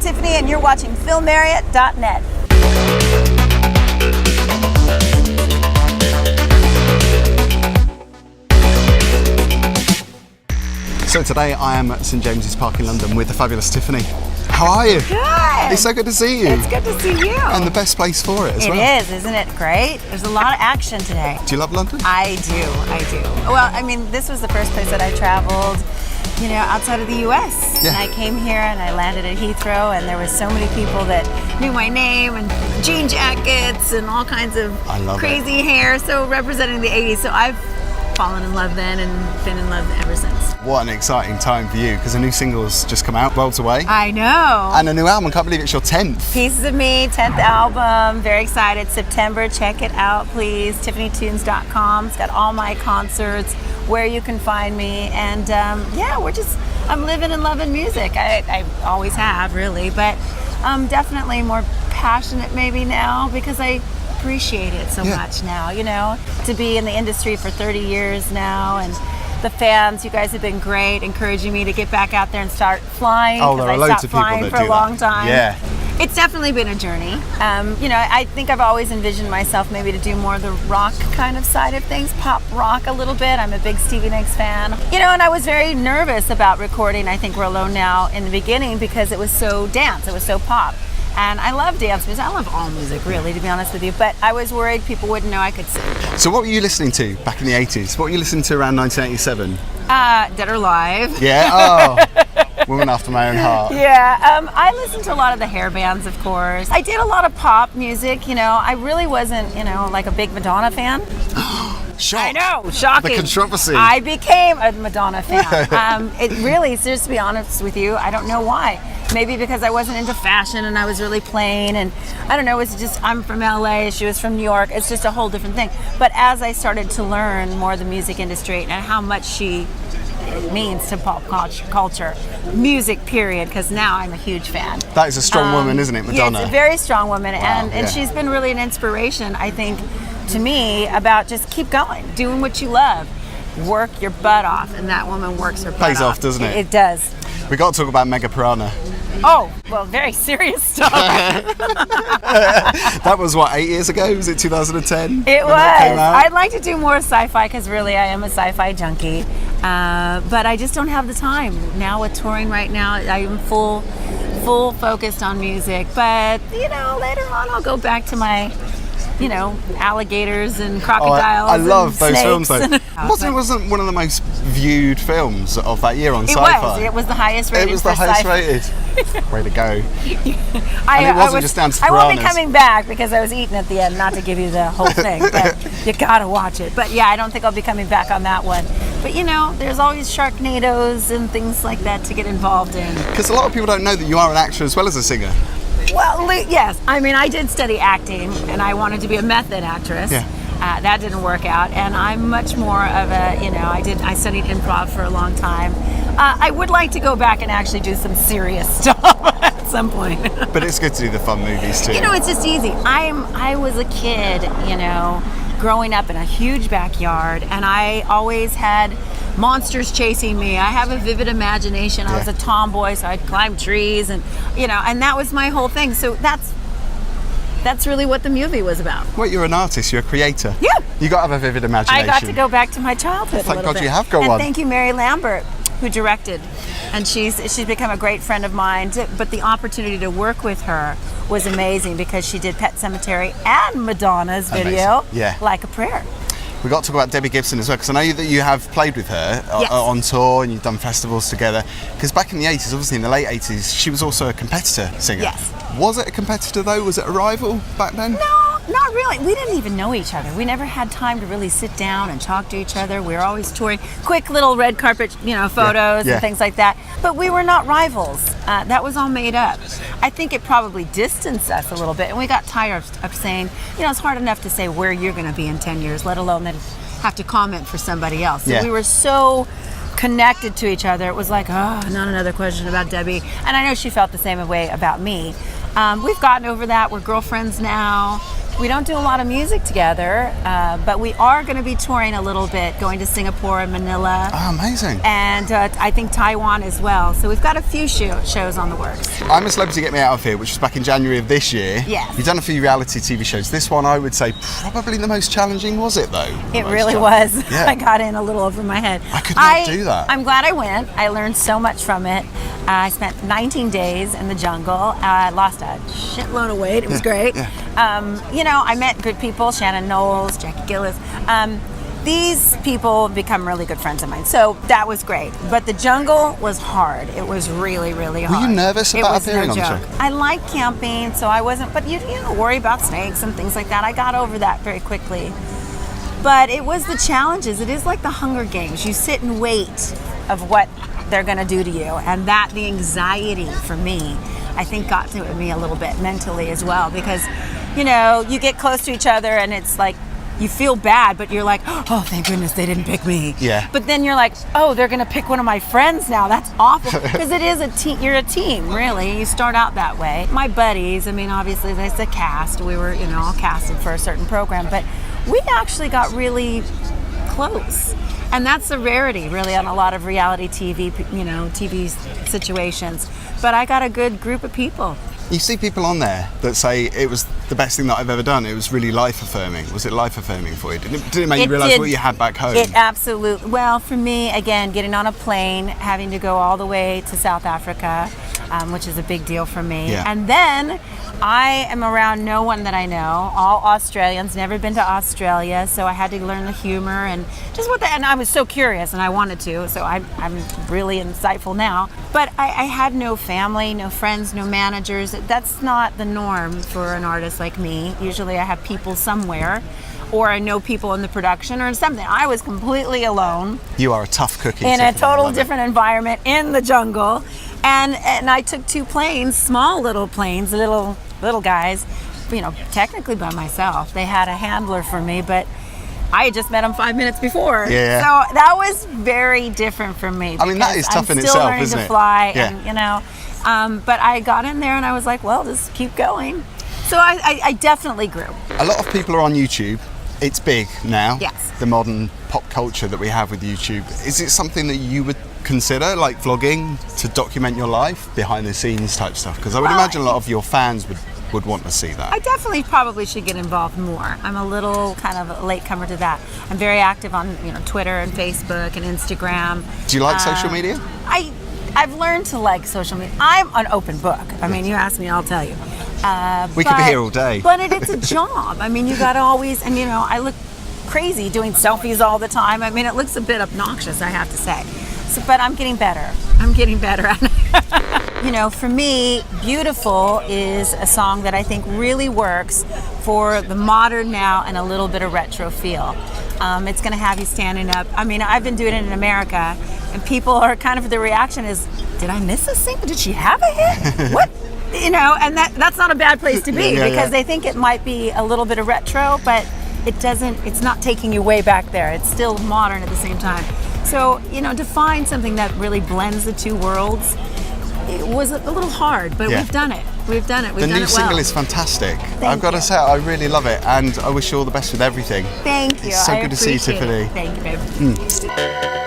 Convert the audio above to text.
Tiffany, and you're watching FilmMarriott.net. So today I am at St James's Park in London with the fabulous Tiffany. How are you? Good. It's so good to see you. It's good to see you. And the best place for it as well. It is, isn't it great? There's a lot of action today. Do you love London? I do. Well, I mean, this was the first place that I traveled, you know, outside of the US. Yeah. And I came here and I landed at Heathrow, and there were so many people that knew my name and jean jackets and all kinds of crazy hair, so representing the 80s. So I've fallen in love then and been in love ever since. What an exciting time for you, because a new single's just come out, Worlds Away. I know. And a new album, can't believe it's your 10th. Pieces of Me, 10th album. Very excited. September, check it out, please. TiffanyTunes.com. It's got all my concerts, where you can find me. And yeah, I'm living and loving music. I always have, really. But I'm definitely more passionate maybe now because I appreciate it so much now, you know, to be in the industry for 30 years now. And the fans, you guys have been great, encouraging me to get back out there and start flying. Oh, there are loads of people that do that. I stopped flying for a long time. Yeah. It's definitely been a journey. You know, I think I've always envisioned myself maybe to do more of the rock kind of side of things, pop rock a little bit. I'm a big Stevie Nicks fan. You know, and I was very nervous about recording I Think We're Alone Now in the beginning because it was so dance, it was so pop. And I love dance music. I love all music, really, to be honest with you. But I was worried people wouldn't know I could sing. So what were you listening to back in the 80s? What were you listening to around 1987? Dead or Alive. Yeah? Oh, Woman After My Own Heart. Yeah, I listened to a lot of the hair bands, of course. I did a lot of pop music, you know. I really wasn't, you know, like a big Madonna fan. Shock. I know, shocking. The controversy. I became a Madonna fan. It really, seriously, to be honest with you, I don't know why. Maybe because I wasn't into fashion and I was really plain, and I don't know, it's just, I'm from LA, she was from New York, it's just a whole different thing. But as I started to learn more of the music industry and how much she means to pop culture, music period, because now I'm a huge fan. That is a strong woman, isn't it, Madonna? Yeah, it's a very strong woman, Wow, and she's been really an inspiration, I think, to me, about just keep going, doing what you love. Work your butt off, and that woman works her butt off. Pays off, doesn't it? It does. We got to talk about Mega Piranha. Oh, well, very serious stuff. That was what, 8 years ago? Was it 2010? It was. I'd like to do more sci-fi because really I am a sci-fi junkie, but I just don't have the time now with touring. Right now, I am full focused on music. But you know, later on I'll go back to my, you know, alligators and crocodiles. I love those snakes. films though. It wasn't one of the most viewed films of that year on Sci-Fi. It was the highest rated. It was the highest rated. Way to go. And it wasn't just down to I won't be piranhas. coming back because I was eating at the end, not to give you the whole thing, but you gotta watch it. But yeah, I don't think I'll be coming back on that one. But you know, there's always Sharknados and things like that to get involved in. Because a lot of people don't know that you are an actor as well as a singer. Well, yes. I mean, I did study acting, and I wanted to be a method actress. Yeah. That didn't work out, and I'm much more of a, you know, I studied improv for a long time. I would like to go back and actually do some serious stuff at some point. But it's good to do the fun movies too. You know, it's just easy. I was a kid, you know, growing up in a huge backyard, and I always had monsters chasing me. I have a vivid imagination. I was a tomboy, so I'd climb trees, and you know, and that was my whole thing. So that's really what the movie was about. Well, you're an artist, you're a creator. Yeah. You got to have a vivid imagination. I got to go back to my childhood. Thank a little God bit. you have got and one. Thank you, Mary Lambert, who directed, and she's become a great friend of mine. But the opportunity to work with her was amazing because she did Pet Sematary and Madonna's video, Like a Prayer. We got to talk about Debbie Gibson as well, because I know that you have played with her on tour and you've done festivals together. Because back in the 80s, obviously in the late 80s, she was also a competitor singer. Yes. Was it a competitor though? Was it a rival back then? No, not really. We didn't even know each other. We never had time to really sit down and talk to each other. We were always touring. Quick little red carpet, you know, photos and things like that. But we were not rivals. That was all made up. I think it probably distanced us a little bit, and we got tired of saying, you know, it's hard enough to say where you're going to be in 10 years, let alone then have to comment for somebody else. So we were so connected to each other. It was like, oh, not another question about Debbie. And I know she felt the same way about me. We've gotten over that. We're girlfriends now. We don't do a lot of music together, but we are going to be touring a little bit, going to Singapore and Manila. Oh, amazing. And I think Taiwan as well. So we've got a few shows on the works. I'm a Celebrity Get Me Out of Here, which was back in January of this year. Yes. You've done a few reality TV shows. This one, I would say, probably the most challenging, was it, though? It really was. Yeah. I got in a little over my head. I could not do that. I'm glad I went. I learned so much from it. I spent 19 days in the jungle. I lost a shitload of weight. It was great. Yeah. You know, I met good people, Shannon Knowles, Jackie Gillis. These people become really good friends of mine. So that was great. But the jungle was hard. It was really, really hard. Were you nervous about appearing on the show? I like camping, so I wasn't, but you don't worry about snakes and things like that. I got over that very quickly. But it was the challenges. It is like the Hunger Games. You sit and wait of what they're going to do to you. And that, the anxiety for me, I think got to me a little bit mentally as well. Because, you know, you get close to each other and it's like, you feel bad, but you're like, oh, thank goodness they didn't pick me. Yeah. But then you're like, oh, they're going to pick one of my friends now. That's awful. Because it is a team. You're a team, really. You start out that way. My buddies, I mean, obviously, there's the cast. We were, you know, all casted for a certain program. But we actually got really close. And that's a rarity, really, on a lot of reality TV, you know, TV situations. But I got a good group of people. You see people on there that say it was the best thing that I've ever done. It was really life-affirming. Was it life-affirming for you? Did it make you realise what you had back home? It absolutely. Well, for me, again, getting on a plane, having to go all the way to South Africa, which is a big deal for me. Yeah. And then I am around no one that I know, all Australians, never been to Australia, so I had to learn the humor and just and I was so curious and I wanted to, so I'm really insightful now. But I had no family, no friends, no managers. That's not the norm for an artist like me. Usually I have people somewhere, or I know people in the production or something. I was completely alone. You are a tough cookie. In Tiffany. a total different environment in the jungle. And I took 2 planes, small little planes, little guys, you know, technically by myself. They had a handler for me, but I had just met him 5 minutes before. Yeah. So that was very different for me. I mean, that is tough in itself, isn't it? I'm still learning to fly, Yeah. and you know. But I got in there and I was like, well, just keep going. So I definitely grew. A lot of people are on YouTube. It's big now. Yes. The modern pop culture that we have with YouTube. Is it something that you would consider, like vlogging, to document your life, behind the scenes type stuff? Because I would imagine a lot of your fans would want to see that. I definitely probably should get involved more. I'm a little kind of a latecomer to that. I'm very active on, you know, Twitter and Facebook and Instagram. Do you like social media? I've learned to like social media. I'm an open book. I mean, you ask me, I'll tell you. We could be here all day. But it's a job. I mean, you got to always, and you know, I look crazy doing selfies all the time. I mean, it looks a bit obnoxious, I have to say. So, but I'm getting better. I'm getting better at it. You know, for me, Beautiful is a song that I think really works for the modern now and a little bit of retro feel. It's going to have you standing up. I mean, I've been doing it in America, and people are kind of, the reaction is, did I miss a single? Did she have a hit? What? You know, and that's not a bad place to be because they think it might be a little bit of retro, but it's not taking you way back there. It's still modern at the same time. So, you know, to find something that really blends the two worlds, it was a little hard, but we've done it. We've done it. We've done it well. The new single is fantastic. I've got you. to say, I really love it, and I wish you all the best with everything. Thank you. It's so good to see you, Tiffany. Thank you, babe.